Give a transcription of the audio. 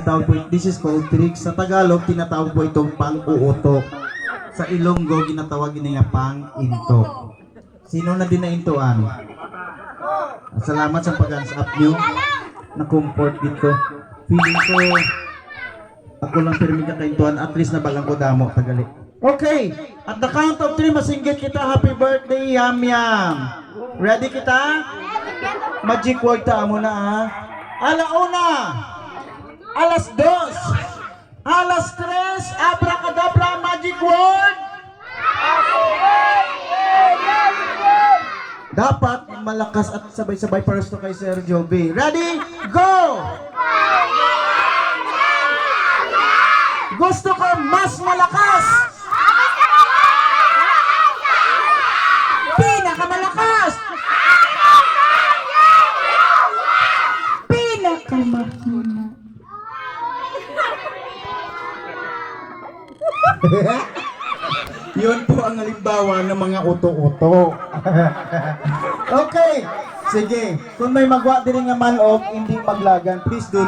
Tinatawag po, this is called trick. Sa Tagalog, tinatawag po itong pang-uutok. Sa Ilonggo, ginatawag niya pang-intok. Sino na din na intuan? Salamat sa pag-hands up nyo. Na-comfort dito. Feeling ko, ako lang pirmi ka kaintuan. At least nabalang ko damo. Tagali. Okay. At the count of 3, masinggit kita. Happy birthday, Yam Yam. Ready kita? Magic word ta mo na ah. Alauna. Alas 2. Alas 3. Abracadabra, magic word. Dapat malakas at sabay-sabay para to kay Sir Joby. Ready? Go! Gusto ko mas malakas! Pinakamalakas! Pinakamahina. Yun po ang halimbawa ng mga uto-uto. Okay, sige. Kung may magwa din nga manok, hindi maglagan, please do